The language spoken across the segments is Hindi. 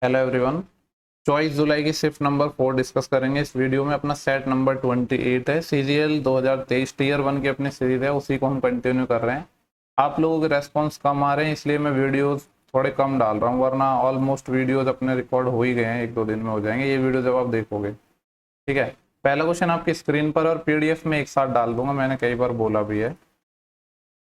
Hello everyone. 24 जुलाई की शिफ्ट नंबर 4 डिस्कस करेंगे इस वीडियो में। अपना सेट नंबर 28 है। सीजीएल 2023 टीयर 1 की अपनी सीरीज है, उसी को हम कंटिन्यू कर रहे हैं। आप लोगों के रेस्पॉन्स कम आ रहे हैं इसलिए मैं वीडियोस थोड़े कम डाल रहा हूँ, वरना ऑलमोस्ट वीडियोस अपने रिकॉर्ड हो ही गए हैं, 1-2 दिन में हो जाएंगे ये वीडियो जब आप देखोगे। ठीक है, पहला क्वेश्चन आपकी स्क्रीन पर और पीडीएफ में एक साथ डाल दूंगा, मैंने कई बार बोला भी है।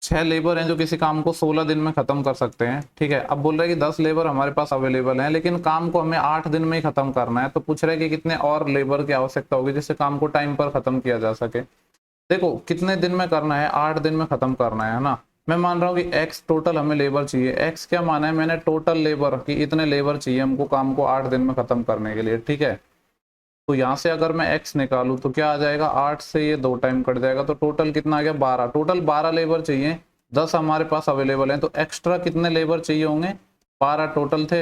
6 लेबर हैं जो किसी काम को 16 दिन में खत्म कर सकते हैं। ठीक है, अब बोल रहे हैं कि 10 लेबर हमारे पास अवेलेबल हैं, लेकिन काम को हमें 8 दिन में ही खत्म करना है। तो पूछ रहे हैं कि कितने और लेबर की आवश्यकता होगी जिससे काम को टाइम पर खत्म किया जा सके। देखो, कितने दिन में करना है, 8 दिन में खत्म करना है ना। मैं मान रहा हूँ कि एक्स टोटल हमें लेबर चाहिए। एक्स क्या माना है मैंने, टोटल लेबर की इतने लेबर चाहिए हमको काम को 8 दिन में खत्म करने के लिए। ठीक है, तो यहाँ से अगर मैं x निकालूं तो क्या आ जाएगा, 8 से ये 2 टाइम कट जाएगा, तो टोटल कितना आ गया 12। टोटल 12 लेबर चाहिए, 10 हमारे पास अवेलेबल हैं, तो एक्स्ट्रा कितने लेबर चाहिए होंगे, 12 टोटल थे,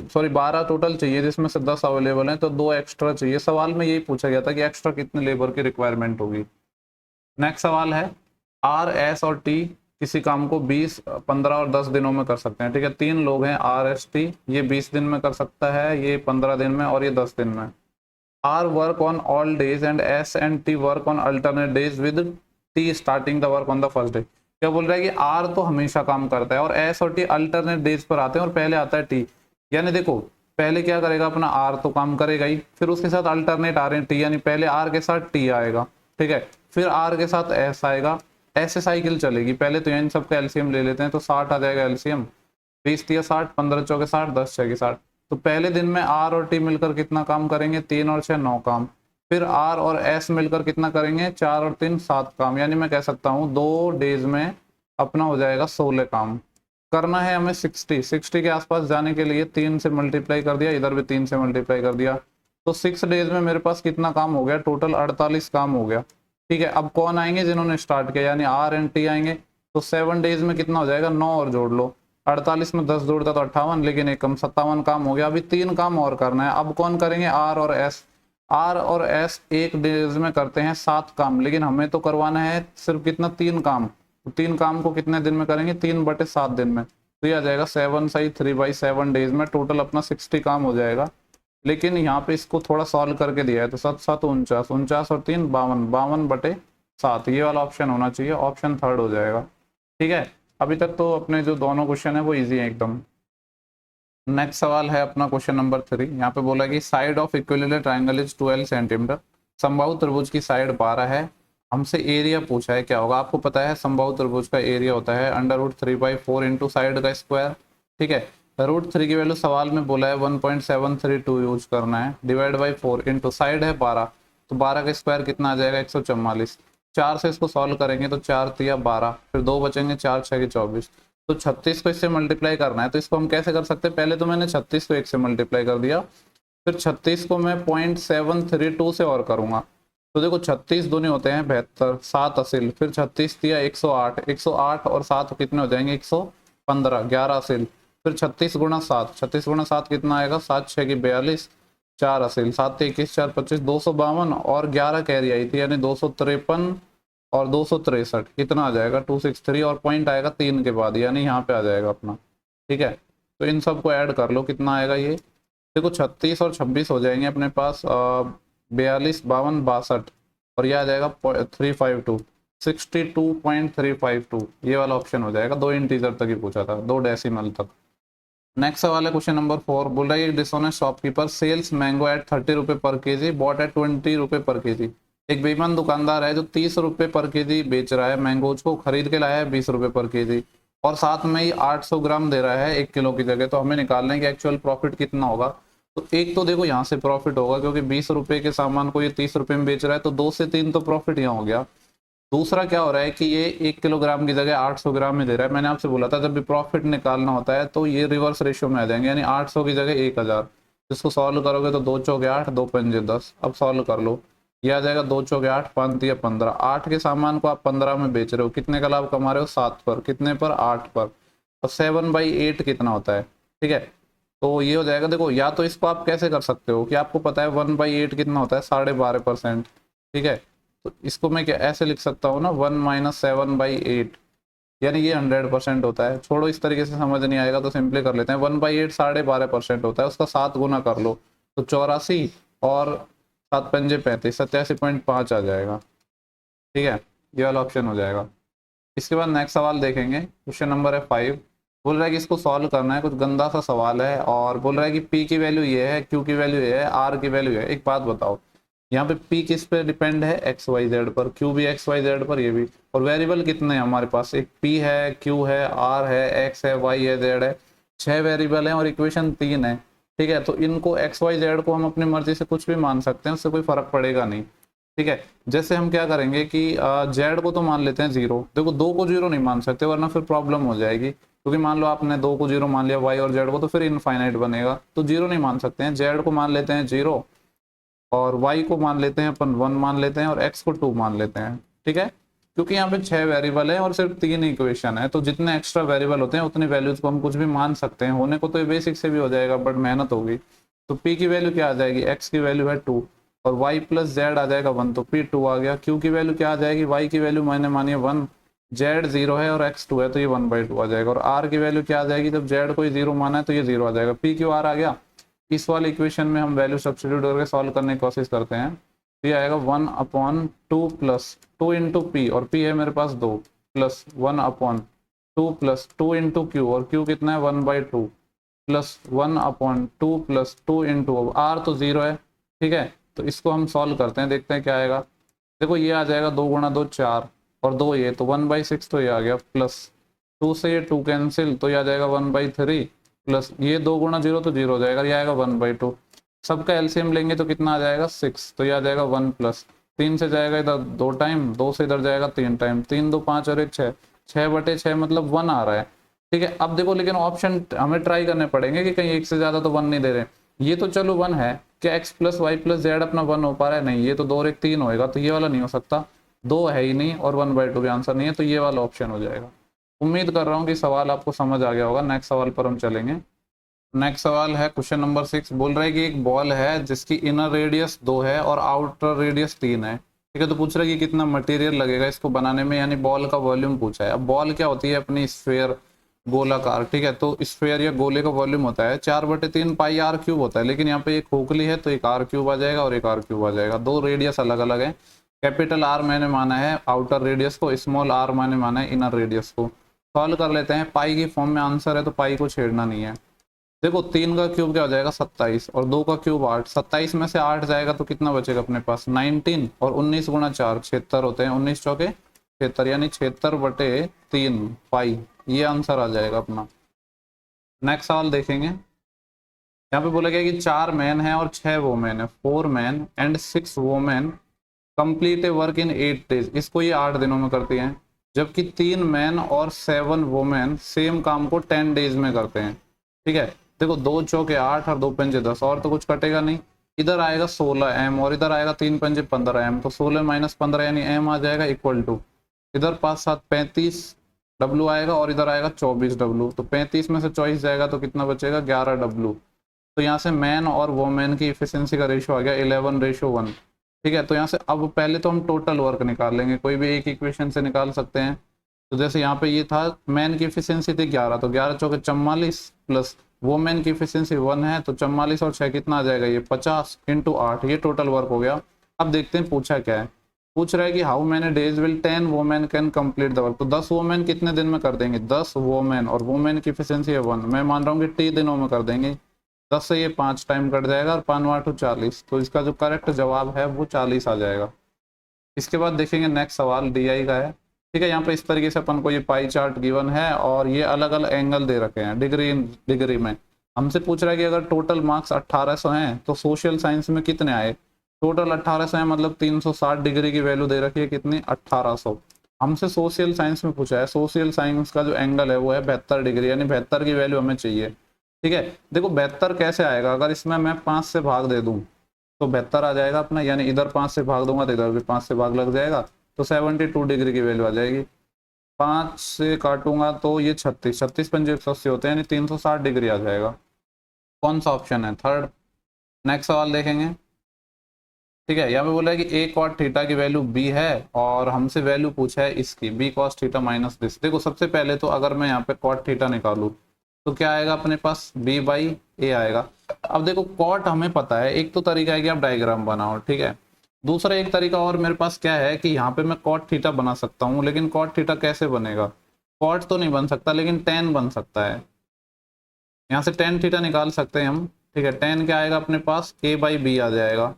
सॉरी 12 टोटल चाहिए जिसमें से 10 अवेलेबल हैं, तो 2 एक्स्ट्रा चाहिए। सवाल में यही पूछा गया था कि एक्स्ट्रा कितने लेबर की रिक्वायरमेंट होगी। नेक्स्ट सवाल है, आर एस और टी किसी काम को 20, 15 और 10 दिनों में कर सकते हैं। ठीक है, 3 लोग हैं आर एस टी, ये 20 दिन में कर सकता है, ये 15 दिन में और ये 10 दिन में। R work on all days and S and T work on alternate days with T starting the work on the first day। क्या बोल रहा है कि R तो हमेशा काम करता है और S और T अल्टरनेट डेज पर आते हैं और पहले आता है T। यानी देखो, पहले क्या करेगा अपना R तो काम करेगा ही, फिर उसके साथ अल्टरनेट आ रहे हैं T, यानी पहले R के साथ T आएगा। ठीक है, फिर R के साथ S आएगा, ऐसे साइकिल चलेगी। पहले तो इन सबका एलसीएम ले लेते हैं, तो 60 आ जाएगा एलसीएम, 20 या 60, 15 चौके 60, 10 छः की 60। तो पहले दिन में आर और टी मिलकर कितना काम करेंगे, 3 और 6 9 काम। फिर आर और एस मिलकर कितना करेंगे, 4 और 3 7 काम। यानी मैं कह सकता हूँ 2 डेज में अपना हो जाएगा 16 काम। करना है हमें 60 के आसपास जाने के लिए 3 से मल्टीप्लाई कर दिया, इधर भी 3 से मल्टीप्लाई कर दिया, तो 6 डेज में मेरे पास कितना काम हो गया, टोटल 48 काम हो गया। ठीक है, अब कौन आएंगे, जिन्होंने स्टार्ट किया यानी आर एंड टी आएंगे। तो 7 डेज में कितना हो जाएगा, 9 और जोड़ लो, 48 में 10 जोड़ता तो 58, लेकिन एक कम 57 काम हो गया। अभी 3 काम और करना है, अब कौन करेंगे, आर और एस। आर और एस एक डेज में करते हैं 7 काम, लेकिन हमें तो करवाना है सिर्फ कितना, 3 काम। तो 3 काम को कितने दिन में करेंगे, 3/7 दिन में। तो ये आ जाएगा 7 सही 3/7 डेज में टोटल अपना 60 काम हो जाएगा। लेकिन यहाँ पे इसको थोड़ा सॉल्व करके दिया है, तो 7 7 49, 49 और 3 52, 52/7 ये वाला ऑप्शन होना चाहिए, ऑप्शन थर्ड हो जाएगा। ठीक है, अभी तक तो अपने जो दोनों क्वेश्चन है वो इजी है एकदम। नेक्स्ट सवाल है अपना क्वेश्चन नंबर 3। यहाँ पे बोला कि side of equilateral triangle is 12 centimetre. समबाहु त्रिभुज की साइड 12 है, हमसे एरिया पूछा है, क्या होगा। आपको पता है समबाहु त्रिभुज का एरिया होता है √3/4 इंटू साइड का स्क्वायर। ठीक है, √3 की वैल्यू सवाल में बोला है 1.732 यूज करना है, डिवाइड बाई 4 इंटू साइड है 12, तो 12 का स्क्वायर कितना आ जाएगा, 144। 4 से इसको सॉल्व करेंगे तो 4 तिया 12, फिर 2 बचेंगे, 4 6 24, तो 36 को इससे मल्टीप्लाई करना है। तो इसको हम कैसे कर सकते हैं, पहले तो मैंने 36 को 1 से मल्टीप्लाई कर दिया, फिर 36 को मैं 0.732 से और करूंगा। तो देखो 36 दूनी होते हैं 72, 7 असिल, फिर 36 दिया 108, 108 और 7 कितने हो जाएंगे, 115, 11 असिल, फिर 36 गुणा 7, 36 गुणा 7 कितना आएगा, 7 6 की 42, 4 असिल, 7 21 4 25, 252 और 11 कैरी आई थी, यानी 253 और 263 कितना आ जाएगा, 263, और पॉइंट आएगा 3 के बाद, यानी यहाँ पे आ जाएगा अपना। ठीक है, तो इन सबको ऐड कर लो, कितना आएगा ये, देखो 36 और 26 हो जाएंगे अपने पास, 42 52 62, और यह आ जाएगा 352, 62.352, ये वाला ऑप्शन हो जाएगा। 2 इंटीजर तक ही पूछा था, 2 डेसिमल तक। नेक्स्ट सवाल है क्वेश्चन नंबर 4। बोल रहा है dishonest shopkeeper sells mango at 30 रुपए पर केजी, बॉट एट 20 रुपए पर केजी। एक बेईमान दुकानदार है जो 30 रुपए पर केजी बेच रहा है मैंगोज को, खरीद के लाया है 20 रुपए पर केजी, और साथ में ही 800 ग्राम दे रहा है 1 किलो की जगह। तो हमें निकालना है कि एक्चुअल प्रॉफिट कितना होगा। तो एक तो देखो यहाँ से प्रॉफिट होगा, क्योंकि 20 रुपए के सामान को ये 30 रुपए में बेच रहा है, तो 2 से 3 तो प्रॉफिट यहाँ हो गया। दूसरा क्या हो रहा है कि ये 1 किलोग्राम की जगह 800 ग्राम में दे रहा है। मैंने आपसे बोला था जब भी प्रॉफिट निकालना होता है तो ये रिवर्स रेशियो में आ जाएंगे, यानी 800 की जगह 1000। इसको सॉल्व करोगे तो 2 चौके 8, 2 पंजे 10। अब सॉल्व कर लो, ये आ जाएगा 2 चौके 8, 5 तिया 15। 8 के सामान को आप 15 में बेच रहे हो, कितने का लाभ कमा रहे हो, 7 पर, कितने पर, 8 पर। और 7/8 कितना होता है, ठीक है, तो ये हो जाएगा। देखो या तो इसको आप कैसे कर सकते हो कि आपको पता है 1/8 कितना होता है, 12.5%। ठीक है, तो इसको मैं क्या ऐसे लिख सकता हूँ ना, 1 - 7/8, यानी ये 100% होता है। छोड़ो, इस तरीके से समझ नहीं आएगा तो सिंपली कर लेते हैं। 1/8 12.5% होता है, उसका 7 गुना कर लो तो 84 और 7 पंजे 35, 87.5 आ जाएगा। ठीक है, ये वाला ऑप्शन हो जाएगा। इसके बाद नेक्स्ट सवाल देखेंगे, क्वेश्चन नंबर है 5। बोल रहा है कि इसको सॉल्व करना है, कुछ गंदा सा सवाल है और बोल रहा है कि P की वैल्यू ये है, Q की वैल्यू ये है, R की वैल्यू है। एक बात बताओ, यहाँ पे P किस पे डिपेंड है? एक्स वाई जेड पर, Q भी एक्स वाई जेड पर, ये भी। और वेरिएबल कितने हैं हमारे पास? एक P है, Q है, R है, X है, Y है, Z है। 6 वेरिएबल हैं और इक्वेशन 3 है। ठीक है, तो इनको एक्स वाई जेड को हम अपनी मर्जी से कुछ भी मान सकते हैं, उससे कोई फर्क पड़ेगा नहीं। ठीक है, जैसे हम क्या करेंगे कि जेड को तो मान लेते हैं 0। देखो, 2 को 0 नहीं मान सकते वरना फिर प्रॉब्लम हो जाएगी, क्योंकि मान लो आपने 2 को 0 मान लिया वाई और जेड को, तो फिर इनफाइनाइट बनेगा। तो 0 नहीं मान सकते हैं। जेड को मान लेते हैं 0 और वाई को मान लेते हैं अपन 1 मान लेते हैं और एक्स को 2 मान लेते हैं। ठीक है, क्योंकि यहाँ पे 6 वेरिएबल है और सिर्फ 3 इक्वेशन है, तो जितने एक्स्ट्रा वेरिएबल होते हैं उतनी वैल्यूज को हम कुछ भी मान सकते हैं। होने को तो ये बेसिक से भी हो जाएगा बट मेहनत होगी। तो पी की वैल्यू क्या आ जाएगी? एक्स की वैल्यू है 2 और वाई प्लस जेड आ जाएगा 1, तो पी 2 आ गया। क्यू की वैल्यू क्या आ जाएगी? वाई की वैल्यू मैंने मानी है 1, जेड 0 है और एक्स 2 है, तो ये 1/2 आ जाएगा। और आर की वैल्यू क्या आ जाएगी? जब जेड को 0 माना है तो ये 0 आ जाएगा। पी क्यू आर आ गया। इस वाले इक्वेशन में हम वैल्यू सब्स्टिट्यूट करके सॉल्व करने की कोशिश करते हैं। तो ये आएगा 1/2 प्लस 2 इंटू पी, और पी है मेरे पास 2, प्लस 1/2 प्लस 2 इंटू क्यू, और क्यू कितना है? 1/2 प्लस 1/2 प्लस 2 इंटू आर, तो 0 है। ठीक है, तो इसको हम सॉल्व करते हैं, देखते हैं क्या आएगा। देखो, ये आ जाएगा 2 गुणा 2 4 और 2 ये, तो 1/6, तो ये आ गया। प्लस 2 से ये 2 कैंसिल, तो ये आ जाएगा 1/3 प्लस ये 2 गुणा 0 तो 0 हो जाएगा, ये आएगा 1/2। सबका एलसीएम लेंगे तो कितना आ जाएगा? 6, तो ये आ जाएगा 1 प्लस 3 से जाएगा इधर 2 टाइम, 2 से इधर जाएगा 3 टाइम, 3 2 5 और 1 6, 6/6 मतलब 1 आ रहा है। ठीक है, अब देखो लेकिन ऑप्शन हमें ट्राई करने पड़ेंगे कि कहीं एक से ज्यादा तो 1 नहीं दे रहे। ये तो चलो 1 है, क्या x plus y plus z अपना 1 हो पा रहा है? नहीं, ये तो 2 और 1 3 होएगा, तो ये वाला नहीं हो सकता। 2 है ही नहीं और 1/2 भी आंसर नहीं है, तो ये वाला ऑप्शन हो जाएगा। उम्मीद कर रहा हूँ कि सवाल आपको समझ आ गया होगा। नेक्स्ट सवाल पर हम चलेंगे। नेक्स्ट सवाल है क्वेश्चन नंबर 6। बोल रहा है कि एक बॉल है जिसकी इनर रेडियस 2 है और आउटर रेडियस 3 है। ठीक है, तो पूछ रहा है कि कितना मटेरियल लगेगा इसको बनाने में, यानी बॉल का वॉल्यूम पूछा है। अब बॉल क्या होती है? अपनी स्फेयर, गोलाकार। ठीक है, तो स्फेयर या गोले का वॉल्यूम होता है 4/3 पाई आर क्यूब होता है, लेकिन यहाँ पे एक खोखली है तो एक आर क्यूब आ जाएगा और एक आर क्यूब आ जाएगा। दो रेडियस अलग अलग है। कैपिटल आर मैंने माना है आउटर रेडियस को, स्मॉल आर मैंने माना है इनर रेडियस को। सॉल्व कर लेते हैं। पाई की फॉर्म में आंसर है तो पाई को छेड़ना नहीं है। देखो, 3 का क्यूब क्या हो जाएगा? 27 और 2 का क्यूब 8। 27 में से 8 जाएगा तो कितना बचेगा अपने पास? 19 और 19 गुणा 4 76 होते हैं। 19 चौके 76, यानी 76/3 पाई, ये आंसर आ जाएगा अपना। नेक्स्ट सवाल देखेंगे। यहाँ पे बोला गया कि 4 मैन है और 6 वोमेन है। 4 man and 6 women complete A work in 8 days. इसको ये 8 दिनों में करती हैं, जबकि 3 मैन और 7 वोमेन सेम काम को 10 डेज में करते हैं। ठीक है, देखो 2 चौके 8 और 2 पंजे 10, और तो कुछ कटेगा नहीं। इधर आएगा 16 m और इधर आएगा 3 पंजे 15 m, तो 16 माइनस 15 यानी m आ जाएगा इक्वल टू, इधर 5 7 35 W आएगा और इधर आएगा 24 W। तो 35 में से 24 जाएगा तो कितना बचेगा? 11 W। तो यहाँ से मैन और वोमेन की इफिशियंसी का रेशियो आ गया 11:1। ठीक है, तो यहाँ से अब पहले तो हम टोटल वर्क निकाल लेंगे, कोई भी एक इक्वेशन से निकाल सकते हैं। तो जैसे यहाँ पे ये था, मैन की इफिशियंसी थी 11, तो 11 चौके 44 प्लस वोमेन की इफिशियंसी 1 है, तो 44 और 6 कितना आ जाएगा? ये 50 × 8, ये टोटल वर्क हो गया। अब देखते हैं पूछा क्या है। पूछ रहा है कि how many days will 10 women can complete the work. तो 10 वोमेन कितने दिन में कर देंगे? 10 वोमेन, और वोमेन की इफिशियंसी है 1, मैं मान रहा हूँ कि 3 दिनों में कर देंगे। 10 से ये 5 टाइम कट जाएगा और 5 8 40, तो इसका जो करेक्ट जवाब है वो 40 आ जाएगा। इसके बाद देखेंगे नेक्स्ट सवाल DI का है। ठीक है, यहाँ पे इस तरीके से अपन को ये पाई चार्ट गिवन है और ये अलग अलग एंगल दे रखे हैं डिग्री में। हमसे पूछ रहा है कि अगर टोटल मार्क्स 1800 हैं तो सोशल साइंस में कितने आए? टोटल 1800 है, मतलब 360 डिग्री की वैल्यू दे रखी है, कितनी? 1800। हमसे सोशल साइंस में पूछा है, सोशल साइंस का जो एंगल है वो है 72 डिग्री, यानी 72 की वैल्यू हमें चाहिए। ठीक है, देखो 72 कैसे आएगा? अगर इसमें मैं 5 से भाग दे दूं तो 72 आ जाएगा अपना, यानी इधर 5 से भाग दूंगा तो इधर भी 5 से भाग लग जाएगा, तो 72 डिग्री की वैल्यू आ जाएगी। 5 से काटूंगा तो ये 36, 36 पंजे 180 होते हैं, यानी 360 डिग्री आ जाएगा। कौन सा ऑप्शन है? थर्ड। नेक्स्ट सवाल देखेंगे। ठीक है। यहाँ पे बोला है कि a cot थीटा की वैल्यू b है और हमसे वैल्यू पूछा है इसकी b cos theta minus this. देखो सबसे पहले तो अगर मैं यहाँ पे cot थीटा निकालूं तो क्या आएगा अपने पास b बाई a आएगा। अब देखो cot हमें पता है, एक तो तरीका है कि आप डायग्राम बनाओ, ठीक है। दूसरा एक तरीका और मेरे पास क्या है कि यहाँ पे मैं cot थीटा बना सकता हूँ, लेकिन cot थीटा कैसे बनेगा, cot तो नहीं बन सकता लेकिन tan बन सकता है। यहाँ से tan थीटा निकाल सकते हैं हम, ठीक है। tan क्या आएगा अपने पास a बाई b आ जाएगा।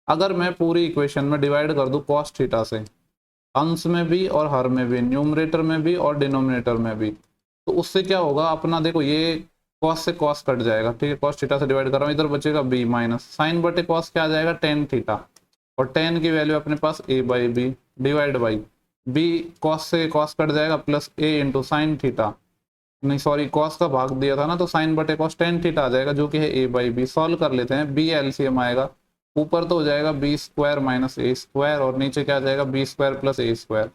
अगर मैं पूरी इक्वेशन में डिवाइड कर दूं cos थीटा से, अंश में भी और हर में भी, न्यूमरेटर में भी और डिनोमिनेटर में भी, तो उससे क्या होगा अपना, देखो ये cos से cos कट जाएगा, ठीक है। cos थीटा से डिवाइड कर रहा हूँ, इधर बचेगा b माइनस साइन बटे cos क्या आ जाएगा tan थीटा, और tan की वैल्यू अपने पास a by b divide by b cos से cos कट जाएगा प्लस a इंटू साइन थीटा, नहीं सॉरी cos का भाग दिया था ना, तो साइन बटे cos tan थीटा आ जाएगा जो कि है a बाई बी। सॉल्व कर लेते हैं, b एलसीएम आएगा, ऊपर तो हो जाएगा बी स्क्वायर माइनस ए स्क्वायर और नीचे क्या आ जाएगा बी स्क्वायर प्लस ए स्क्वायर।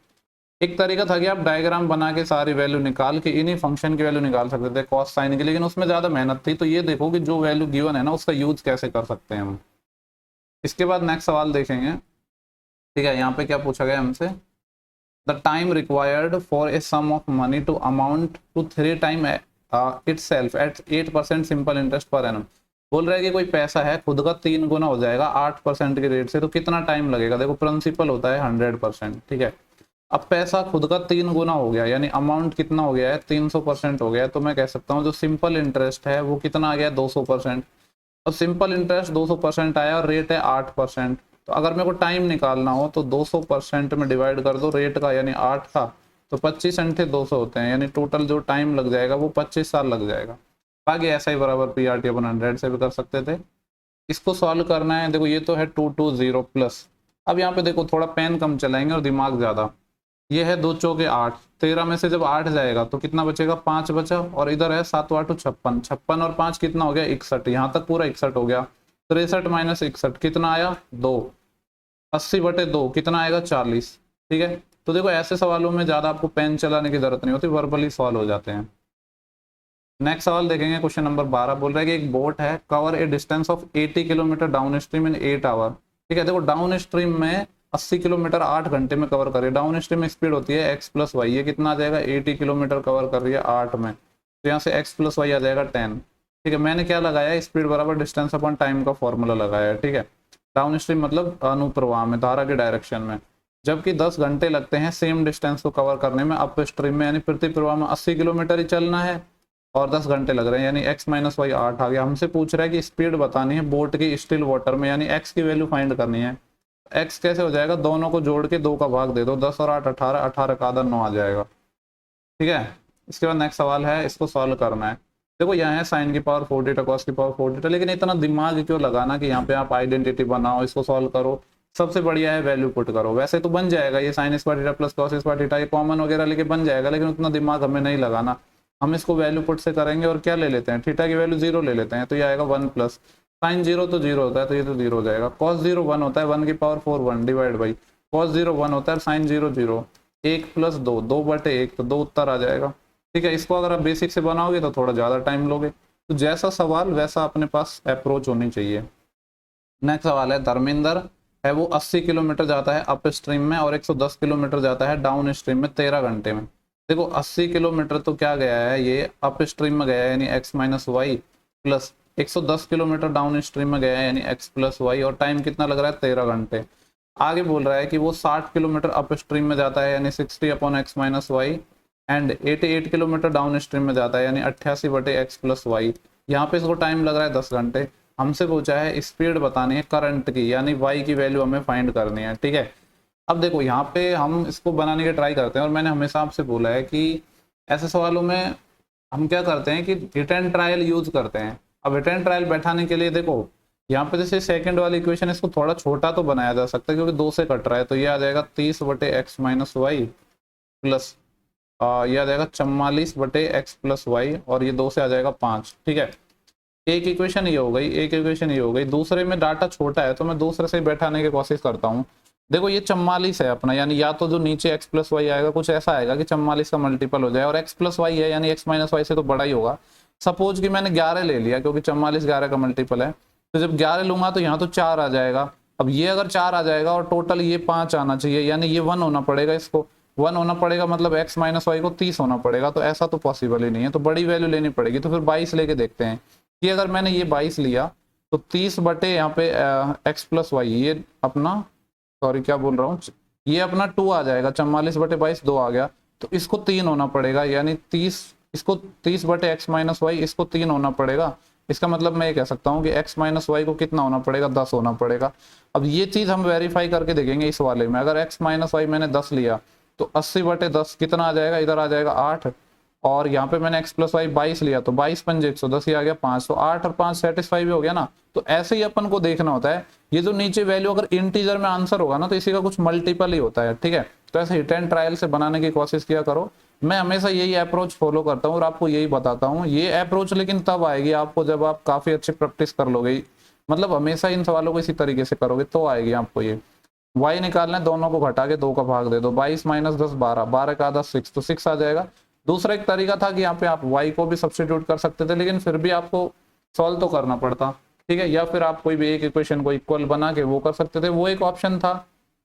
एक तरीका था कि आप डायग्राम बना के सारी वैल्यू निकाल के इन्हीं फंक्शन की वैल्यू निकाल सकते थे कॉस साइन की, लेकिन उसमें ज्यादा मेहनत थी। तो ये देखो कि जो वैल्यू गिवन है ना उसका यूज कैसे कर सकते हैं हम। इसके बाद नेक्स्ट सवाल देखेंगे, ठीक है। यहाँ पे क्या पूछा गया हमसे, the time required for a sum of money to amount to 3 time itself at 8% simple interest per annum. बोल रहा है कि कोई पैसा है खुद का 3 गुना हो जाएगा 8% के रेट से, तो कितना टाइम लगेगा। देखो प्रिंसिपल होता है 100%, ठीक है। अब पैसा खुद का 3 गुना हो गया, यानी अमाउंट कितना हो गया है 300% हो गया है, तो मैं कह सकता हूँ जो सिंपल इंटरेस्ट है वो कितना आ गया 200%। और सिंपल इंटरेस्ट 200% आया और रेट है 8%। तो अगर मेरे को टाइम निकालना हो तो 200% में डिवाइड कर दो रेट का यानी 8 का, तो 25 अंठे 200 होते हैं, यानी टोटल जो टाइम लग जाएगा वो 25 साल लग जाएगा। बाकी ऐसा ही बराबर पी आर टी अपन 100 से भी कर सकते थे। इसको सॉल्व करना है, देखो ये तो है 220 प्लस। अब यहाँ पे देखो थोड़ा पेन कम चलाएंगे और दिमाग ज़्यादा। ये है 2 चौके 8, 13 में से जब 8 जाएगा तो कितना बचेगा 5 बचा, और इधर है 7 8 56, 56 और 5 कितना हो गया 61, यहाँ तक पूरा 61 हो गया। 63 माइनस 61 कितना आया 2, 80 बटे 2 कितना आएगा 40, ठीक है। तो देखो ऐसे सवालों में ज़्यादा आपको पेन चलाने की जरूरत नहीं होती, वर्बली सॉल्व हो जाते हैं। नेक्स्ट सवाल देखेंगे, क्वेश्चन नंबर 12 बोल रहा है कि एक बोट है cover a distance of 80 kilometre downstream in 8 hour, ठीक है। देखो डाउन स्ट्रीम में 80 किलोमीटर 8 घंटे में कवर कर रही है। डाउन स्ट्रीम में स्पीड होती है x प्लस वाई, ये कितना आ जाएगा 80 किलोमीटर कवर कर रही है 8 में, तो यहाँ से x प्लस वाई आ जाएगा 10, ठीक है। मैंने क्या लगाया स्पीड बराबर डिस्टेंस अपॉन टाइम का फॉर्मूला लगाया है, ठीक है। डाउन स्ट्रीम मतलब अनुप्रवाह में, धारा के डायरेक्शन में, जबकि 10 घंटे लगते हैं सेम डिस्टेंस को कवर करने में अप स्ट्रीम में, यानी प्रति प्रवाह में 80 किलोमीटर ही चलना है और 10 घंटे लग रहे हैं, यानी x माइनस वाई 8 आ गया। हमसे पूछ रहा है कि स्पीड बतानी है बोट की स्टिल वाटर में, यानी x की वैल्यू फाइंड करनी है। x कैसे हो जाएगा, दोनों को जोड़ के 2 का भाग दे दो, 10 और 8 18, 18 का आधा 9 आ जाएगा, ठीक है। इसके बाद नेक्स्ट सवाल है, इसको सॉल्व करना है। देखो यहाँ है साइन की पावर 4 थीटा कॉस की पावर 4 थीटा, लेकिन इतना दिमाग क्यों लगाना कि यहाँ पे आप आइडेंटिटी बनाओ, इसको सॉल्व करो। सबसे बढ़िया है वैल्यू पुट करो, वैसे तो बन जाएगा ये sine square theta plus cos square theta, ये कॉमन वगैरह लेके बन जाएगा, लेकिन उतना दिमाग हमें नहीं लगाना। हम इसको वैल्यू पुट से करेंगे और क्या ले लेते हैं, थीटा की वैल्यू 0 ले लेते हैं, तो ये आएगा 1 प्लस साइन 0 तो 0 होता है, तो ये तो 0 हो जाएगा। कॉस 0 1 होता है, 1 की पावर 4 1 डिवाइड बाई कॉस 0 1 होता है, साइन 0 0, 1 प्लस 2 2 बटे 1, तो 2 उत्तर आ जाएगा, ठीक है। इसको अगर आप बेसिक से बनाओगे तो थोड़ा ज़्यादा टाइम लोगे, तो जैसा सवाल वैसा अपने पास अप्रोच होनी चाहिए। नेक्स्ट सवाल है, धर्मेंद्र है वो 80 किलोमीटर जाता है अप स्ट्रीम में और 110 किलोमीटर जाता है डाउन स्ट्रीम में 13 घंटे में। देखो 80 किलोमीटर तो क्या गया है ये अप स्ट्रीम में गया है यानी x minus y, plus 110 kilometre downstream में गया है यानी x प्लस वाई, और टाइम कितना लग रहा है 13 घंटे। आगे बोल रहा है कि वो 60 किलोमीटर अप स्ट्रीम में जाता है यानी 60 upon x minus y, and 88 kilometre downstream में जाता है यानी 88 बटे एक्स प्लस वाई। यहाँ पे इसको टाइम लग रहा है 10 घंटे। हमसे पूछा है स्पीड बतानी है करंट की, यानी वाई की वैल्यू हमें फाइंड करनी है, ठीक है। अब देखो यहाँ पे हम इसको बनाने की ट्राई करते हैं, और मैंने हमेशा आपसे बोला है कि ऐसे सवालों में हम क्या करते हैं कि हिट एंड ट्रायल यूज करते हैं। अब हिट एंड ट्रायल बैठाने के लिए देखो यहाँ पे जैसे सेकंड वाली इक्वेशन, इसको थोड़ा छोटा तो बनाया जा सकता है क्योंकि 2 से कट रहा है, तो ये आ जाएगा 30 बटे एक्स माइनस वाई प्लस ये आ जाएगा 44 बटे एक्स प्लस वाई, और ये 2 से आ जाएगा 5, ठीक है। एक इक्वेशन ये हो गई, एक इक्वेशन ये हो गई। दूसरे में डाटा छोटा है तो मैं दूसरे से बैठाने की कोशिश करता हूँ। देखो ये 44 है अपना, यानी या तो जो नीचे x प्लस वाई आएगा कुछ ऐसा आएगा कि 44 का मल्टीपल हो जाए, और x प्लस वाई है यानी x माइनस वाई से तो बड़ा ही होगा। सपोज कि मैंने 11 ले लिया क्योंकि 44 11 का मल्टीपल है, तो जब 11 लूंगा तो यहाँ तो 4 आ जाएगा। अब ये अगर 4 आ जाएगा और टोटल ये 5 आना चाहिए, यानी ये 1 होना पड़ेगा, इसको 1 होना पड़ेगा, मतलब x माइनस वाई को 30 होना पड़ेगा। तो ऐसा तो पॉसिबल ही नहीं है, तो बड़ी वैल्यू लेनी पड़ेगी। तो फिर 22 लेके देखते हैं कि अगर मैंने ये 22 लिया तो 30 बटे यहाँ पे x प्लस वाई, ये अपना, सॉरी क्या बोल रहा हूँ, ये अपना 2 आ जाएगा, 44 बटे 22 2 आ गया। तो इसको 3 होना पड़ेगा, यानी 30, इसको 30 बटे एक्स माइनस वाई, इसको 3 होना पड़ेगा। इसका मतलब मैं ये कह सकता हूँ कि x माइनस वाई को कितना होना पड़ेगा, 10 होना पड़ेगा। अब ये चीज हम वेरीफाई करके देखेंगे इस वाले में। अगर x माइनस वाई मैंने 10 लिया तो 80 बटे 10 कितना आ जाएगा, इधर आ जाएगा 8, और यहाँ पे मैंने x प्लस वाई 22 लिया तो 22 पंजे 110 ही आ गया 5, तो 8 और 5 सेटिस्फाई भी हो गया ना। तो ऐसे ही अपन को देखना होता है, ये जो नीचे वैल्यू अगर इंटीजर में आंसर होगा ना तो इसी का कुछ मल्टीपल ही होता है, ठीक है। तो ऐसे हिट एंड ट्रायल से बनाने की कोशिश किया करो। मैं हमेशा यही अप्रोच फॉलो करता हूँ और आपको यही बताता हूँ। ये अप्रोच लेकिन तब आएगी आपको जब आप काफी अच्छी प्रैक्टिस कर लोगे, मतलब हमेशा इन सवालों को इसी तरीके से करोगे तो आएगी आपको ये। y निकालना है, दोनों को घटा के 2 का भाग दे दो, 22 माइनस 10 12, 12 का आधा 6, तो 6 आ जाएगा। दूसरा एक तरीका था कि यहाँ पे आप y को भी सब्स्टिट्यूट कर सकते थे, लेकिन फिर भी आपको सॉल्व तो करना पड़ता, ठीक है। या फिर आप कोई भी एक इक्वेशन को इक्वल बना के वो कर सकते थे, वो एक ऑप्शन था,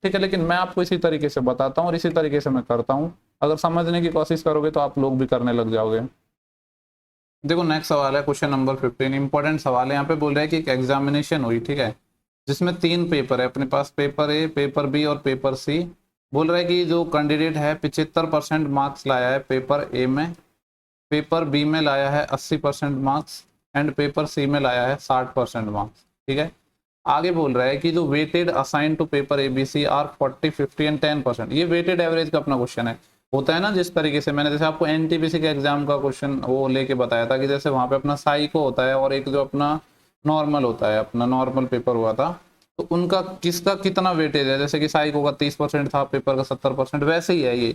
ठीक है। लेकिन मैं आपको इसी तरीके से बताता हूँ और इसी तरीके से मैं करता हूँ। अगर समझने की कोशिश करोगे तो आप लोग भी करने लग जाओगे। देखो नेक्स्ट सवाल है क्वेश्चन नंबर 15, इंपॉर्टेंट सवाल है। यहाँ पे बोल रहा है कि एक एग्जामिनेशन हुई, ठीक है, जिसमें 3 पेपर है अपने पास, पेपर ए, पेपर बी और पेपर सी। बोल रहा है कि जो कैंडिडेट है 75% मार्क्स लाया है पेपर ए में, पेपर बी में लाया है 80% मार्क्स एंड पेपर सी में लाया है 60% मार्क्स, ठीक है। आगे बोल रहा है कि जो weighted assign to paper A B C are 40, 50 and 10%। ये वेटेड एवरेज का अपना क्वेश्चन है। होता है ना जिस तरीके से मैंने जैसे आपको एनटीपीसी के एग्जाम का क्वेश्चन वो लेके बताया था कि जैसे वहां पे अपना साइको होता है और एक जो अपना नॉर्मल होता है, अपना नॉर्मल पेपर हुआ था, तो उनका किसका कितना वेटेज है। जैसे कि साइको का 30% था, पेपर का 70%, वैसे ही है ये।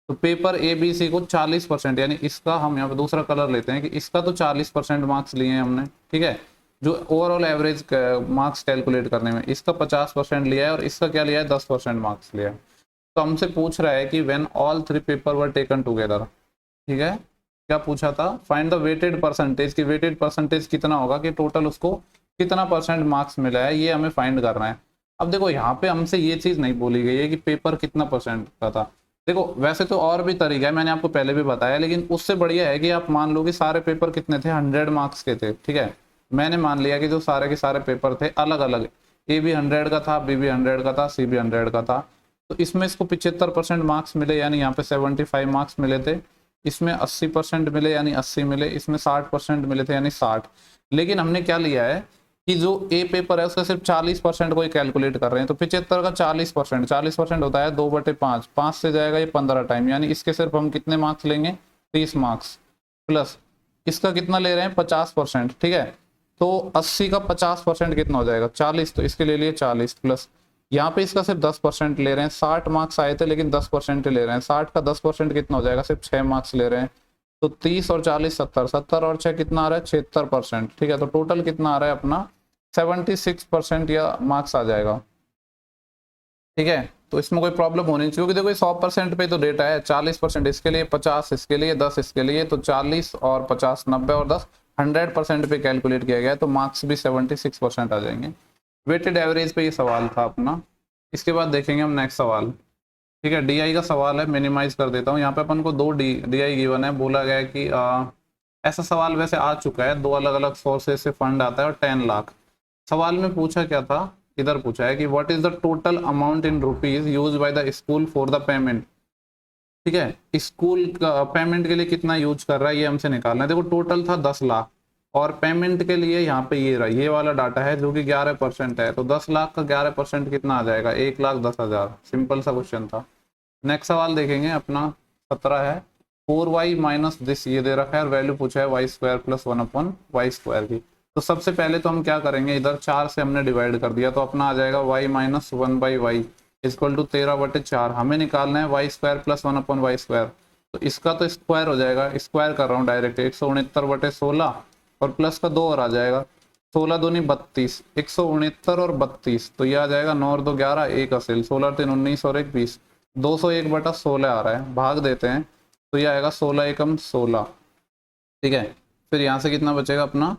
तो पेपर ए बी सी को 40%, यानी इसका हम यहाँ पे दूसरा कलर लेते हैं कि इसका तो 40% मार्क्स लिए हैं हमने, ठीक है। जो ओवरऑल एवरेज मार्क्स कैलकुलेट करने में इसका 50% लिया है और इसका क्या लिया है, 10% मार्क्स लिया है। तो हमसे पूछ रहा है कि when all 3 paper were taken together, ठीक है। क्या पूछा था, फाइंड द वेटेड परसेंटेज, की वेटेड परसेंटेज कितना होगा कि टोटल उसको कितना परसेंट मार्क्स मिला है, ये हमें फाइंड करना है। अब देखो यहाँ पे हमसे ये चीज नहीं बोली गई है कि पेपर कितना परसेंट का था। देखो वैसे तो और भी तरीका है, मैंने आपको पहले भी बताया, लेकिन उससे बढ़िया है कि आप मान लो कि सारे पेपर कितने थे, 100 मार्क्स के थे, ठीक है। मैंने मान लिया कि जो सारे के सारे पेपर थे अलग अलग, ए भी 100 का था, बी भी 100 का था, सी भी 100 का था। तो इसमें इसको 75% मार्क्स मिले, यानी यहाँ पे 75 मार्क्स मिले थे। इसमें 80% मिले यानी 80 मिले, इसमें 60% मिले थे यानी 60। लेकिन हमने क्या लिया है कि जो ए पेपर है उसका सिर्फ 40% को ही कैलकुलेट कर रहे हैं। तो 75 का 40%, 40% होता है 2/5, 5 से जाएगा ये 15 टाइम, यानी इसके सिर्फ हम कितने मार्क्स लेंगे, 30 मार्क्स, प्लस इसका कितना ले रहे हैं 50%, ठीक है। तो 80 का 50% कितना हो जाएगा 40, तो इसके ले लिए 40, प्लस यहाँ पे इसका सिर्फ 10% ले रहे हैं। 60 मार्क्स आए थे लेकिन 10% ले रहे हैं, 60 का 10% कितना हो जाएगा, सिर्फ 6 मार्क्स ले रहे हैं। तो 30 और 40 70, 70 और 6 कितना आ रहा है 76%, ठीक है। तो टोटल कितना आ रहा है अपना 76% या मार्क्स आ जाएगा, ठीक है। तो इसमें कोई प्रॉब्लम होनी चाहिए क्योंकि देखो 100% पे तो डेटा है, 40% इसके लिए, 50 इसके लिए, 10 इसके लिए, तो 40 और 50 90 और 10 100% पे कैलकुलेट किया गया है, तो मार्क्स भी 76% आ जाएंगे। वेटेड एवरेज पे ये सवाल था अपना। इसके बाद देखेंगे हम नेक्स्ट सवाल, ठीक है। डीआई का सवाल है, मिनिमाइज कर देता हूँ। यहाँ पे अपन को 2 डीआई गिवन है, बोला गया है कि ऐसा सवाल वैसे आ चुका है, 2 अलग अलग सोर्सेज से फंड आता है और 10 लाख। सवाल में पूछा क्या था, इधर पूछा है कि what is the total amount in rupees use by the school for the payment, ठीक है। स्कूल का पेमेंट के लिए कितना यूज कर रहा है ये हमसे निकालना है। देखो टोटल था 10 लाख और पेमेंट के लिए यहाँ पे ये रहा, ये वाला डाटा है जो कि 11% है। तो 10 लाख का 11% कितना आ जाएगा, 1,10,000। सिंपल सा क्वेश्चन था। नेक्स्ट सवाल देखेंगे अपना 17 है, 4y माइनस दिस, ये दे रखा है और वैल्यू पूछा है y² + 1/y² की। तो सबसे पहले तो हम क्या करेंगे, इधर 4 से हमने डिवाइड कर दिया तो अपना आ जाएगा y - 1/y = 13/4। हमें निकालना है y² + 1/y²। तो इसका तो स्क्वायर हो जाएगा, स्क्वायर कर रहा हूँ डायरेक्ट, 169/16 और प्लस का 2 और आ जाएगा, 16 दूनी 32, 169 और 32, तो ये आ जाएगा 9 और 2 11, 1 असिल, 16 3 19 और 1 20, 201/16 आ रहा है। भाग देते हैं तो ये आएगा 16 एकम 16, ठीक है। फिर यहाँ से कितना बचेगा अपना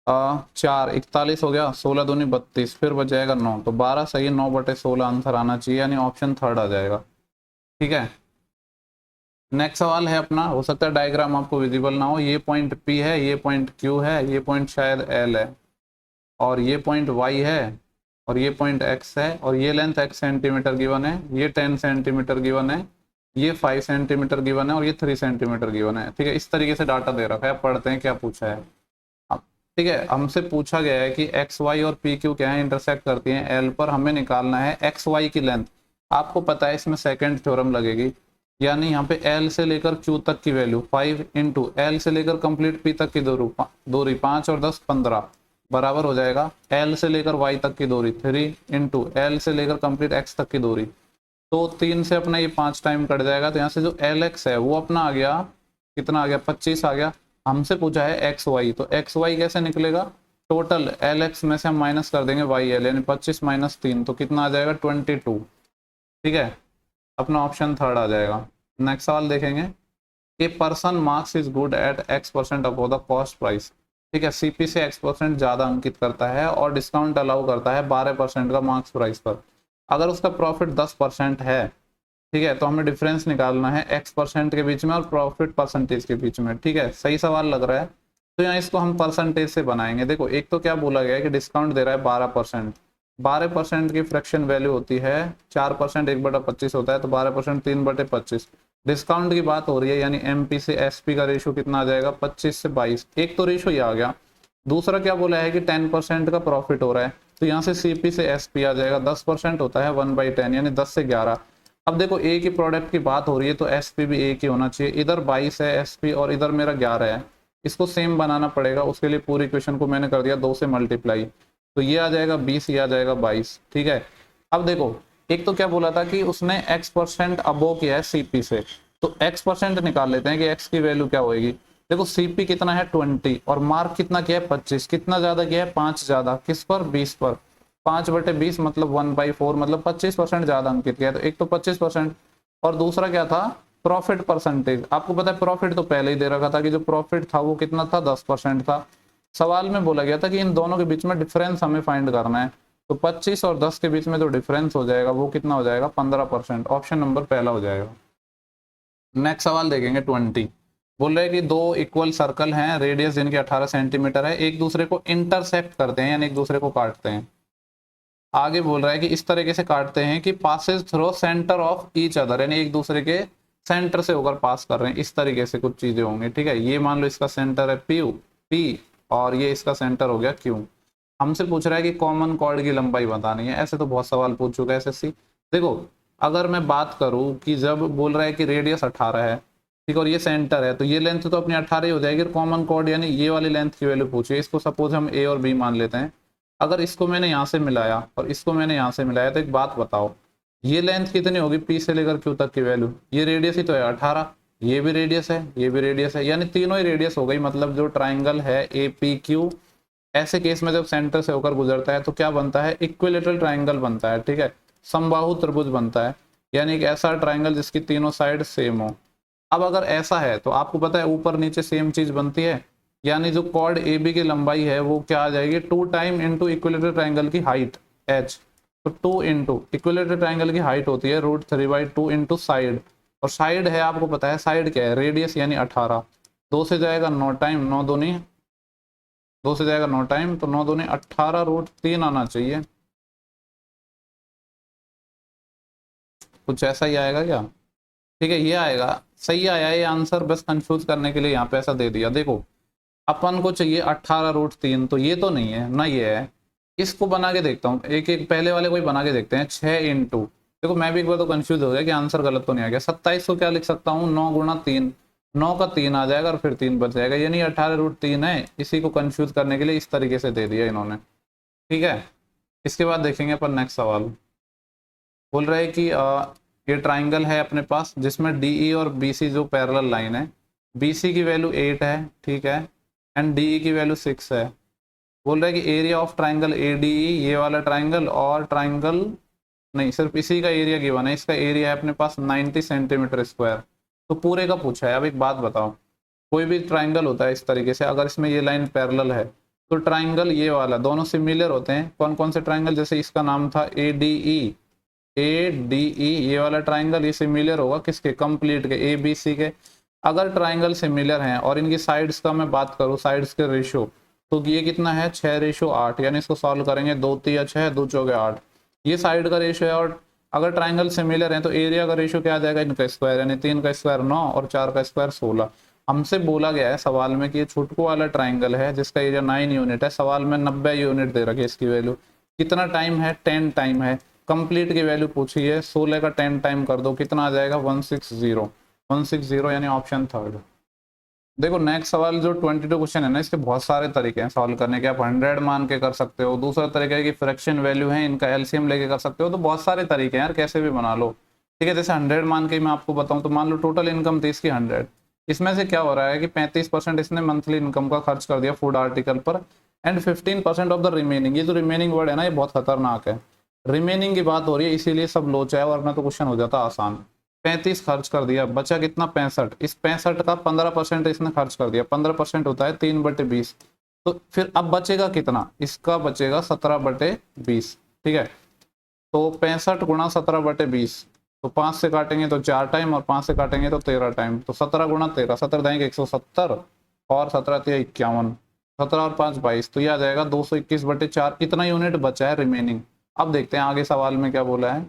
4 41 हो गया, 16 दूनी 32, फिर बच जाएगा 9, तो 12 सही है, 9/16 आंसर आना चाहिए, यानी ऑप्शन थर्ड आ जाएगा। ठीक है, नेक्स्ट सवाल है अपना, हो सकता है डायग्राम आपको विजिबल ना हो, ये पॉइंट P है, ये पॉइंट Q है, ये पॉइंट शायद L है, और ये पॉइंट Y है, और ये पॉइंट X है, और ये लेंथ x सेंटीमीटर गिवन है, ये 10 सेंटीमीटर गिवन है, ये 5 सेंटीमीटर गिवन है, और ये 3 सेंटीमीटर गिवन है। ठीक है, इस तरीके से डाटा दे रखा है, अब पढ़ते हैं क्या पूछा है। अब ठीक है, हमसे पूछा गया है कि एक्स वाई और पी क्यू क्या है, इंटरसेक्ट करती हैं एल पर, हमें निकालना है एक्स वाई की लेंथ। आपको पता है इसमें सेकंड थ्योरम लगेगी, यानी यहाँ पे एल से लेकर क्यू तक की वैल्यू 5 इंटू एल से लेकर कंप्लीट पी तक की दूरी 5 और 10 15 बराबर हो जाएगा एल से लेकर वाई तक की दूरी 3 इंटू एल से लेकर कंप्लीट एक्स तक की दूरी। तो 3 से अपना ये 5 टाइम कट जाएगा, तो यहाँ से जो एल एक्स है वो अपना आ गया, कितना आ गया, 25 आ गया। हमसे पूछा है एक्स वाई, तो एक्स वाई कैसे निकलेगा, टोटल एल एक्स में से हम माइनस कर देंगे वाई एल, यानी 25 माइनस 3, तो कितना आ जाएगा 22। ठीक है, अपना ऑप्शन थर्ड आ जाएगा। नेक्स्ट सवाल देखेंगे, a person marks is good at x% above the cost price. ठीक है, सीपी से x% ज्यादा अंकित करता है और डिस्काउंट अलाउ करता है 12% का मार्क्स प्राइस पर। अगर उसका प्रॉफिट 10% है, ठीक है, तो हमें डिफरेंस निकालना है x% के बीच में और प्रॉफिट परसेंटेज के बीच में। ठीक है, सही सवाल लग रहा है, तो यहाँ इसको हम परसेंटेज से बनाएंगे। देखो, एक तो क्या बोला गया है कि डिस्काउंट दे रहा है 12%, 12% की फ्रैक्शन वैल्यू होती है 4%, 1/25 होता है, तो 12% 3/25। डिस्काउंट की बात हो रही है, यानी MP से SP का रेशो कितना आ जाएगा, 25 से 22। एक तो रेशो ये आ गया, दूसरा क्या बोला है कि 10% का प्रॉफिट हो रहा है, तो यहाँ से CP से SP आ जाएगा, 10% होता है 1/10, यानी 10 से 11। अब देखो, एक ही प्रोडक्ट की बात हो रही है, तो SP भी एक ही होना चाहिए। इधर 22 है SP और इधर मेरा 11 है, इसको सेम बनाना पड़ेगा। उसके लिए पूरी इक्वेशन को मैंने कर दिया 2 से मल्टीप्लाई, तो ये आ जाएगा 20, ये आ जाएगा 22। ठीक है, अब देखो, एक तो क्या बोला था कि उसने x% अबो किया है CP से, तो x% निकाल लेते हैं कि x की वैल्यू क्या होगी। देखो, CP कितना है 20 और मार्क कितना किया है 25, कितना ज्यादा किया है 5 ज्यादा, किस पर 20 पर, 5/20 मतलब 1/4, मतलब 25% ज्यादा अंकित किया है। तो एक तो 25%, और दूसरा क्या था, प्रॉफिट परसेंटेज। आपको पता है प्रॉफिट तो पहले ही दे रखा था कि जो प्रॉफिट था वो कितना था, 10% था। सवाल में बोला गया था कि इन दोनों के बीच में डिफरेंस हमें फाइंड करना है, तो 25 और 10 के बीच में जो डिफरेंस हो जाएगा वो कितना हो जाएगा, 15%। ऑप्शन नंबर पहला हो जाएगा। नेक्स्ट सवाल देखेंगे 20, बोल रहे हैं कि दो इक्वल सर्कल हैं, रेडियस जिनकी 18 सेंटीमीटर है, एक दूसरे को इंटरसेक्ट करते हैं, यानी एक दूसरे को काटते हैं। आगे बोल रहा है कि इस तरीके से काटते हैं कि passes through centre of each other, यानी एक दूसरे के सेंटर से होकर पास कर रहे हैं, इस तरीके से कुछ चीजें होंगी। ठीक है, ये मान लो इसका सेंटर है पी और ये इसका सेंटर हो गया Q। हमसे पूछ रहा है कि कॉमन कॉर्ड की लंबाई बतानी है। ऐसे तो बहुत सवाल पूछ चुका है SSC। देखो, अगर मैं बात करूं कि जब बोल रहा है कि रेडियस 18 है, ठीक, और ये सेंटर है, तो ये लेंथ तो अपनी 18 ही हो जाएगी। कॉमन कॉर्ड यानी ये वाली लेंथ की वैल्यू पूछिए, इसको सपोज हम A और B मान लेते हैं। अगर इसको मैंने यहाँ से मिलाया और इसको मैंने यहाँ से मिलाया, तो एक बात बताओ, ये लेंथ कितनी होगी P से लेकर Q तक की वैल्यू, ये रेडियस ही तो है 18, ये भी रेडियस है, ये भी रेडियस है, यानी तीनों ही रेडियस हो गई। मतलब जो ट्राइंगल है APQ, ऐसे केस में जब सेंटर से होकर गुजरता है तो क्या बनता है, इक्विलेटरल ट्राइंगल बनता है। ठीक है, समबाहु त्रिभुज बनता है, यानी एक ऐसा ट्राइंगल जिसकी तीनों साइड सेम हो। अब अगर ऐसा है तो आपको पता है ऊपर नीचे सेम चीज बनती है, यानी जो कॉर्ड AB की लंबाई है वो क्या आ जाएगी, 2 टाइम इंटू इक्विलेटरल ट्राइंगल की हाइट H। तो 2 इंटू इक्विलेटरल ट्राइंगल की हाइट होती है √3/2 इंटू साइड, और साइड है आपको पता है साइड क्या है, रेडियस यानी 18। 2 से जाएगा 9 टाइम, 9 दूनी 2 से जाएगा 9 टाइम, तो 9 दूनी 18 √3 आना चाहिए। कुछ ऐसा ही आएगा क्या, ठीक है, ये आएगा, सही आया ये आंसर। बस कंफ्यूज करने के लिए यहाँ पे ऐसा दे दिया। देखो, अपन को चाहिए 18√3, तो ये तो नहीं है ना, ये है। इसको बना के देखता हूँ, एक एक पहले वाले को ही बना के देखते हैं, 6 इंटू, देखो मैं भी एक बार तो कंफ्यूज हो गया कि आंसर गलत तो नहीं आ गया। 27 को क्या लिख सकता हूँ, 9 गुणा 3, 9 का 3 आ जाएगा और फिर 3 बच जाएगा, यानी 18√3 है। इसी को कंफ्यूज करने के लिए इस तरीके से दे दिया इन्होंने। ठीक है, इसके बाद देखेंगे अपन नेक्स्ट सवाल। बोल रहे हैं कि ये ट्राइंगल है अपने पास जिसमें DE और BC जो पैरेलल लाइन है, BC की वैल्यू 8 है, ठीक है, एंड DE की वैल्यू 6 है। बोल रहा है कि एरिया ऑफ ट्राइंगल ADE, ये वाला ट्राइंगल, और ट्राइंगल नहीं, सिर्फ इसी का एरिया गिवन है, इसका एरिया है अपने पास 90 सेंटीमीटर स्क्वायर। तो पूरे का पूछा है। अब एक बात बताओ, कोई भी ट्राइंगल होता है इस तरीके से, अगर इसमें ये लाइन पैरेलल है तो ट्राइंगल ये वाला, दोनों सिमिलर होते हैं। कौन कौन से ट्राइंगल, जैसे इसका नाम था ADE, ADE ये वाला ट्राइंगल, ये सिमिलर होगा किसके, कंप्लीट के, ABC के। अगर ट्राइंगल सिमिलर हैं और इनकी साइड्स का मैं बात करूँ, साइड्स के रेशो, तो ये कितना है 6:8, यानी इसको सॉल्व करेंगे 2 3 6 2 4 8, ये साइड का रेशो है। और अगर ट्राइंगल सिमिलर है तो एरिया का रेशो क्या आ जाएगा, इनका स्क्वायर, यानी 3 का स्क्वायर 9 और 4 का स्क्वायर 16। हमसे बोला गया है सवाल में कि ये छुटकू वाला ट्राइंगल है जिसका एरिया 9 यूनिट है, सवाल में 90 यूनिट दे रखी है इसकी वैल्यू। कितना टाइम है, 10 टाइम है। कंप्लीट की वैल्यू पूछी है, 16 का 10 टाइम कर दो, कितना आ जाएगा 160, यानी ऑप्शन थर्ड। देखो नेक्स्ट सवाल जो 22 क्वेश्चन है ना, इसके बहुत सारे तरीके हैं सॉल्व करने के। आप 100 मान के कर सकते हो, दूसरा तरीका है कि फ्रैक्शन वैल्यू है इनका एलसीएम लेके कर सकते हो। तो बहुत सारे तरीके हैं यार, कैसे भी बना लो, ठीक है। जैसे 100 मान के मैं आपको बताऊं, तो मान लो टोटल इनकम थी इसकी 100, इसमें से क्या हो रहा है कि 35% इसने मंथली इनकम का खर्च कर दिया फूड आर्टिकल पर, एंड 15% ऑफ द रिमेनिंग, ये जो रिमेनिंग वर्ड है ना, ये बहुत खतरनाक है। रिमेनिंग की बात हो रही है, इसीलिए सब लोचा है, वरना तो क्वेश्चन हो जाता आसान। 35 खर्च कर दिया, बचा कितना 65, इस 65 का 15% इसने खर्च कर दिया, 15% होता है 3/20। तो फिर अब बचेगा कितना, इसका बचेगा 17/20, ठीक है। तो 65 गुणा 17/20, तो 5 से काटेंगे तो 4 टाइम, और 5 से काटेंगे तो 13 टाइम, तो 17 गुणा 13, 17 देंगे 170, और 17 × 51, 17 और 5 22, तो यह आ जाएगा 221/4। इतना यूनिट बचा है रिमेनिंग। अब देखते हैं आगे सवाल में क्या बोला है।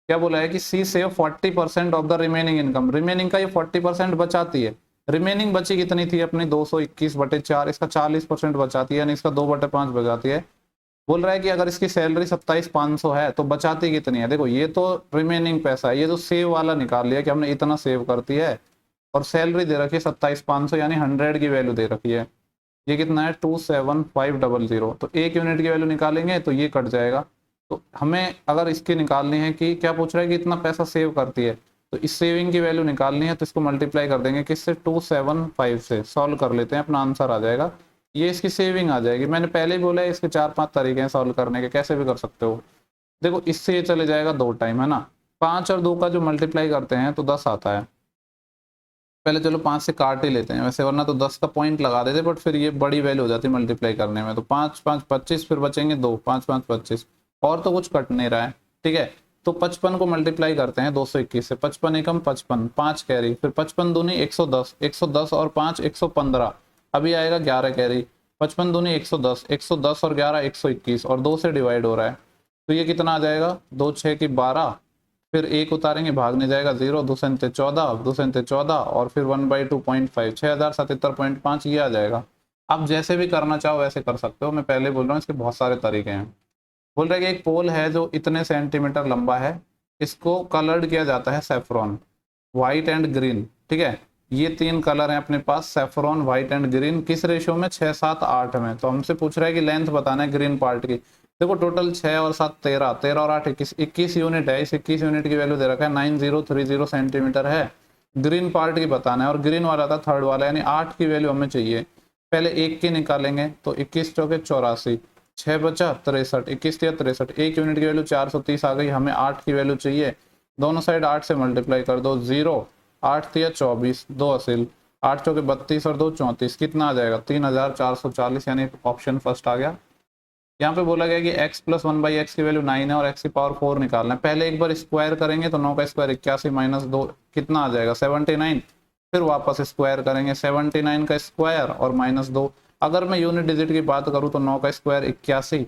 क्या बोला है कि see save 40% of the remaining income, remaining का ये 40% बचाती है। रिमेनिंग बची कितनी थी अपनी 221/4, इसका 40% बचाती है, यानी इसका 2/5 बचाती है। बोल रहा है कि अगर इसकी सैलरी 27,500 है तो बचाती कितनी है। देखो ये तो रिमेनिंग पैसा है, ये तो सेव वाला निकाल लिया कि हमने इतना सेव करती है, और सैलरी दे रखी है 27,500, यानी 100 की वैल्यू दे रखी है। ये कितना है 27500, तो 1 यूनिट की वैल्यू निकालेंगे तो ये कट जाएगा। तो हमें अगर इसकी निकालनी है कि क्या पूछ रहा है कि इतना पैसा सेव करती है, तो इस सेविंग की वैल्यू निकालनी है, तो इसको मल्टीप्लाई कर देंगे किससे, 275 से। सॉल्व कर लेते हैं, अपना आंसर आ जाएगा, ये इसकी सेविंग आ जाएगी। मैंने पहले ही बोला है इसके 4-5 तरीके हैं सॉल्व करने के, कैसे भी कर सकते हो। देखो इससे ये चले जाएगा 2 टाइम, है ना। 5 और 2 का जो मल्टीप्लाई करते हैं तो 10 आता है। पहले चलो 5 से काट ही लेते हैं वैसे, वरना तो 10 का पॉइंट लगा देते, बट फिर ये बड़ी वैल्यू हो जाती है मल्टीप्लाई करने में। तो 5 5 25, फिर बचेंगे 2, 5 5 25, और तो कुछ कट नहीं रहा है, ठीक है। तो 55 को मल्टीप्लाई करते हैं 221 से, 55 एकम 55, 5 कैरी, फिर 55 दूनी 110, 110 और 5 115, अभी आएगा 11 कैरी, 55 दूनी 110, 110 और 11 121, और 2 से डिवाइड हो रहा है, तो ये कितना आ जाएगा 2 6 की 12, फिर 1 उतारेंगे भागने जाएगा 0, 2 से 14, 2 से 14, और फिर 1/2.5, 6077.5, ये आ जाएगा। आप जैसे भी करना चाहो वैसे कर सकते हो, मैं पहले बोल रहा हूँ इसके बहुत सारे तरीके हैं। बोल रहे कि एक पोल है जो इतने सेंटीमीटर लंबा है, इसको कलर्ड किया जाता है सेफ्रॉन, व्हाइट एंड ग्रीन, ठीक है। ये 3 कलर हैं अपने पास, सेफ्रॉन, व्हाइट एंड ग्रीन, किस रेशियो में, 6 7 8 में। तो हमसे पूछ रहा है कि लेंथ बताना है ग्रीन पार्ट की। देखो टोटल 6 और 7 13, 13 और 8 21 यूनिट है। इस 21 यूनिट की वैल्यू दे रखा है 9030 सेंटीमीटर है। ग्रीन पार्ट की बताना है, और ग्रीन वाला था थर्ड वाला, यानी 8 की वैल्यू हमें चाहिए। पहले 1 की निकालेंगे, तो 21 चौके 84, 6 बचा 63, 21 या 63, 1 यूनिट की वैल्यू 430 आ गई, हमें 8 की वैल्यू चाहिए। दोनों साइड 8 से मल्टीप्लाई कर दो, 0 8 या 24, 2 असिल, 8 चौके 32 और 2 34, कितना आ जाएगा 3440, यानी ऑप्शन फर्स्ट आ गया। यहाँ पे बोला गया कि x + 1/x की वैल्यू 9 है, और x की पावर 4 निकालना है। पहले एक बार स्क्वायर करेंगे, तो 9 का स्क्वायर 81 - 2 कितना आ जाएगा 79, फिर वापस स्क्वायर करेंगे 79 का स्क्वायर और -2। अगर मैं यूनिट डिजिट की बात करूँ तो 9 का स्क्वायर 81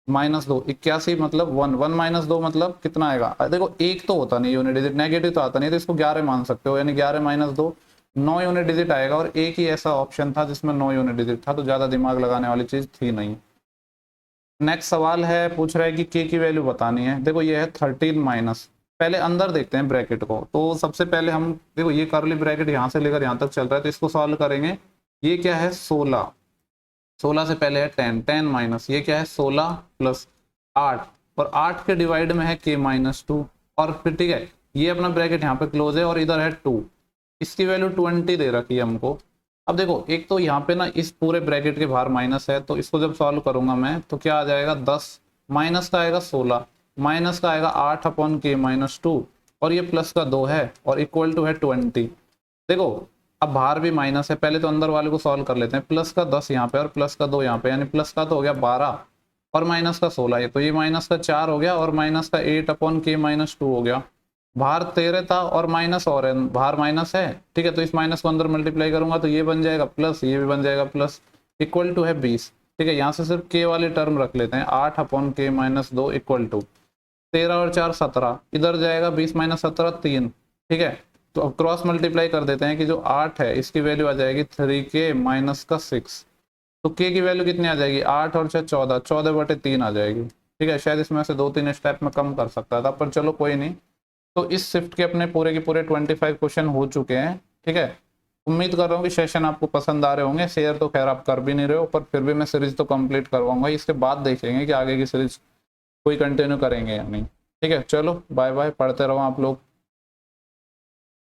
-2, 81 मतलब 1, 1 - 2 मतलब कितना आएगा। देखो एक तो होता नहीं यूनिट डिजिट, नेगेटिव तो आता नहीं, तो इसको 11 मान सकते हो, यानी 11 - 2 9 यूनिट डिजिट आएगा। और एक ही ऐसा ऑप्शन था जिसमें 9 यूनिट डिजिट था, तो ज्यादा दिमाग लगाने वाली चीज थी नहीं। नेक्स्ट सवाल है, पूछ रहा है कि k की वैल्यू बतानी है। देखो ये है 13 माइनस, पहले अंदर देखते हैं ब्रैकेट को। तो सबसे पहले हम देखो ये करली ब्रैकेट यहाँ से लेकर यहाँ तक चल रहा है, तो इसको सॉल्व करेंगे। ये क्या है 16, 16 से पहले है 10, 10 माइनस ये क्या है 16 + 8, और 8 के डिवाइड में है k - 2, और फिर ठीक है ये अपना ब्रैकेट यहाँ पे क्लोज है, और इधर है 2, इसकी वैल्यू 20 दे रखी है हमको। अब देखो एक तो यहाँ पे ना इस पूरे ब्रैकेट के बाहर माइनस है, तो इसको जब सॉल्व करूंगा मैं तो क्या आ जाएगा 10, माइनस का आएगा 16, माइनस का आएगा 8/k - 2, और ये प्लस का 2 है, और इक्वल टू है 20। देखो अब बाहर भी माइनस है, पहले तो अंदर वाले को सॉल्व कर लेते हैं। प्लस का 10 यहाँ पे और प्लस का 2 यहाँ पे, यानी प्लस का तो हो गया 12 और माइनस का 16 है, तो ये माइनस का 4 हो गया और माइनस का 8/k-2 हो गया। बाहर 13 था और माइनस और है, बाहर माइनस है, ठीक है, तो इस माइनस को अंदर मल्टीप्लाई करूंगा तो ये बन जाएगा प्लस, ये भी बन जाएगा प्लस, इक्वल टू है 20। ठीक है, यहाँ से सिर्फ के वाली टर्म रख लेते हैं, 8/k-2 इक्वल टू 13 और 4 17, इधर जाएगा 20-17 3। ठीक है, तो अब क्रॉस मल्टीप्लाई कर देते हैं कि जो 8 है इसकी वैल्यू आ जाएगी 3k-6। तो k की वैल्यू कितनी आ जाएगी, 8 और 6 14, 14/3 आ जाएगी। ठीक है, शायद इसमें से 2-3 स्टेप में कम कर सकता था, पर चलो कोई नहीं। तो इस शिफ्ट के अपने पूरे के पूरे 25 क्वेश्चन हो चुके हैं। ठीक है, उम्मीद कर रहा हूँ कि सेशन आपको पसंद आ रहे होंगे। शेयर तो खैर आप कर भी नहीं रहे हो, पर फिर भी मैं सीरीज तो कंप्लीट करवाऊंगा। इसके बाद देखेंगे कि आगे की सीरीज कोई कंटिन्यू करेंगे या नहीं। ठीक है, चलो बाय बाय, पढ़ते रहो आप लोग।